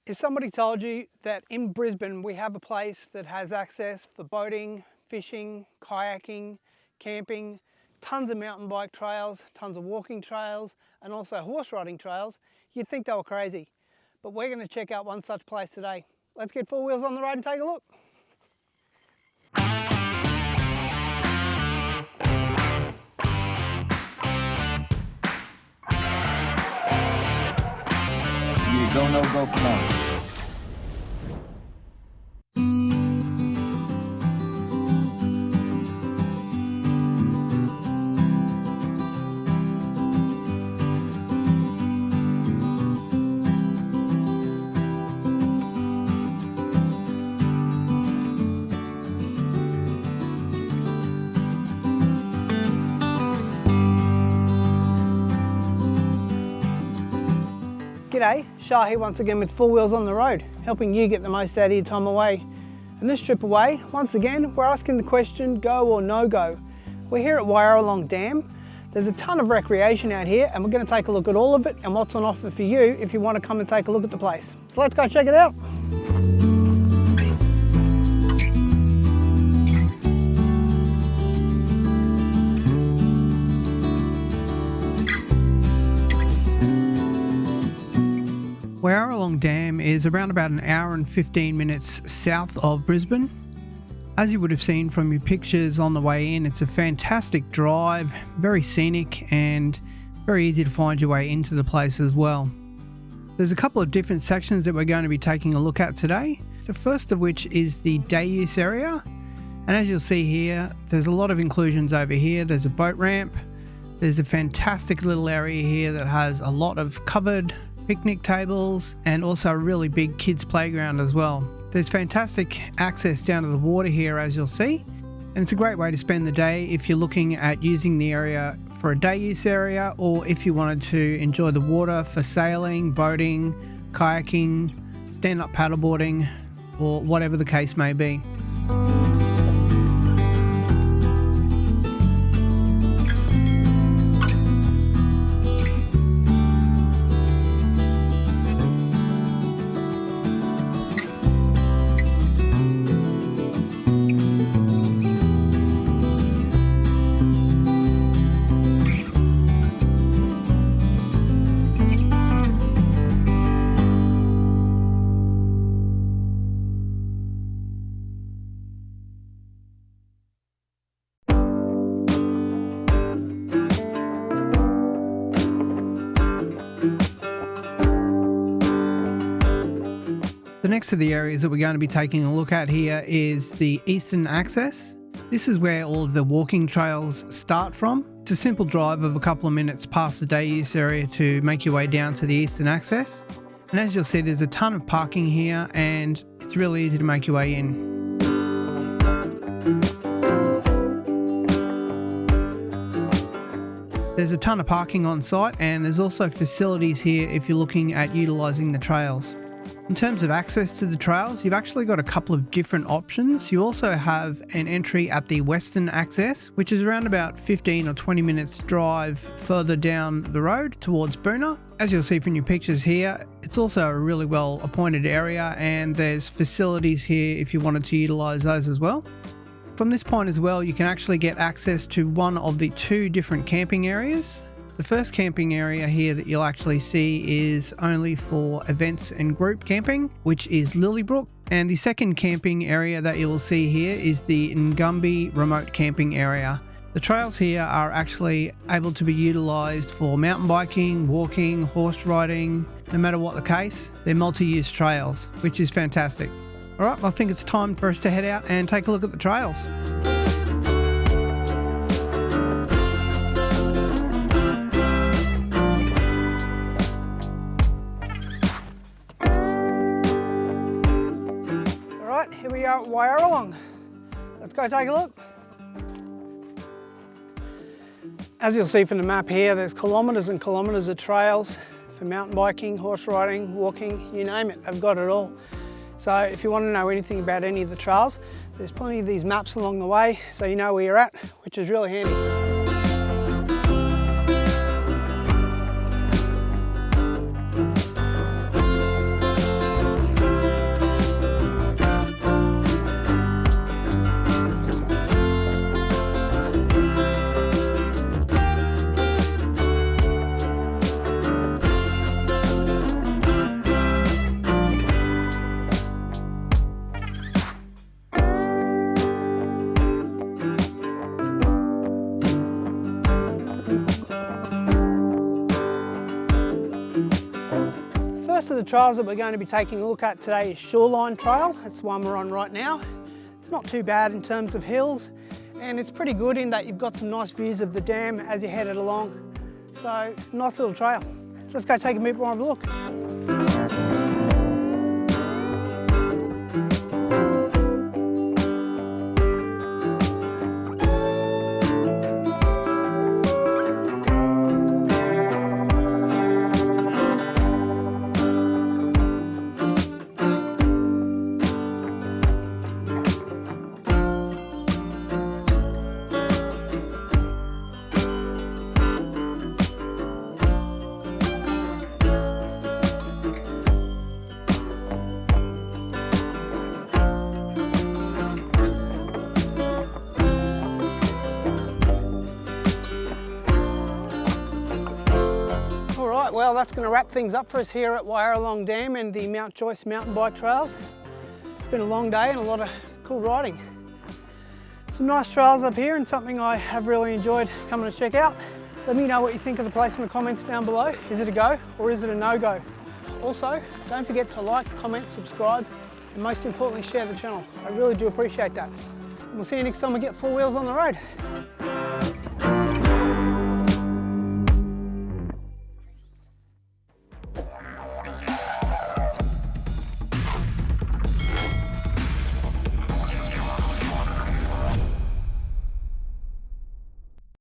If somebody told you that in Brisbane we have a place that has access for boating, fishing, kayaking, camping, tons of mountain bike trails, tons of walking trails, and also horse riding trails, you'd think they were crazy. But we're going to check out one such place today. Let's get four wheels on the road and take a look. Go, no, go for no. G'day, Shah here once again with Four Wheels on the Road, helping you get the most out of your time away. And this trip away, once again, we're asking the question, go or no go. We're here at Wyaralong Dam. There's a ton of recreation out here and we're going to take a look at all of it and what's on offer for you if you want to come and take a look at the place. So let's go check it out. Wyaralong Dam is around about an hour and 15 minutes south of Brisbane. As you would have seen from your pictures on the way in, it's a fantastic drive, very scenic and very easy to find your way into the place as well. There's a couple of different sections that we're going to be taking a look at today. The first of which is the day use area. And as you'll see here, there's a lot of inclusions over here. There's a boat ramp. There's a fantastic little area here that has a lot of covered picnic tables and also a really big kids playground as well. There's fantastic access down to the water here, as you'll see, and it's a great way to spend the day if you're looking at using the area for a day use area, or if you wanted to enjoy the water for sailing, boating, kayaking, stand-up paddleboarding, or whatever the case may be. The next of the areas that we're going to be taking a look at here is the eastern access. This is where all of the walking trails start from. It's a simple drive of a couple of minutes past the day use area to make your way down to the eastern access. And as you'll see, there's a ton of parking here and it's really easy to make your way in. There's a ton of parking on site and there's also facilities here if you're looking at utilising the trails. In terms of access to the trails, you've actually got a couple of different options. You also have an entry at the western access, which is around about 15 or 20 minutes drive further down the road towards Boona. As you'll see from your pictures here, it's also a really well appointed area and there's facilities here if you wanted to utilise those as well. From this point as well, you can actually get access to one of the two different camping areas. The first camping area here that you'll actually see is only for events and group camping, which is Lillybrook. And the second camping area that you will see here is the Ngumbi remote camping area. The trails here are actually able to be utilised for mountain biking, walking, horse riding, no matter what the case. They're multi-use trails, which is fantastic. Alright, well, I think it's time for us to head out and take a look at the trails. Here we are at Wyaralong. Let's go take a look. As you'll see from the map here, there's kilometres and kilometres of trails for mountain biking, horse riding, walking, you name it, they've got it all. So if you want to know anything about any of the trails, there's plenty of these maps along the way so you know where you're at, which is really handy. trails that we're going to be taking a look at today is Shoreline Trail. That's the one we're on right now. It's not too bad in terms of hills, and it's pretty good in that you've got some nice views of the dam as you're headed along. So, nice little trail. Let's go take a bit more of a look. Well, that's going to wrap things up for us here at Wyaralong Dam and the Mount Joyce mountain bike trails. It's been a long day and a lot of cool riding. Some nice trails up here and something I have really enjoyed coming to check out. Let me know what you think of the place in the comments down below. Is it a go or is it a no-go? Also, don't forget to like, comment, subscribe, and most importantly, share the channel. I really do appreciate that. And we'll see you next time we get 4 wheels on the road.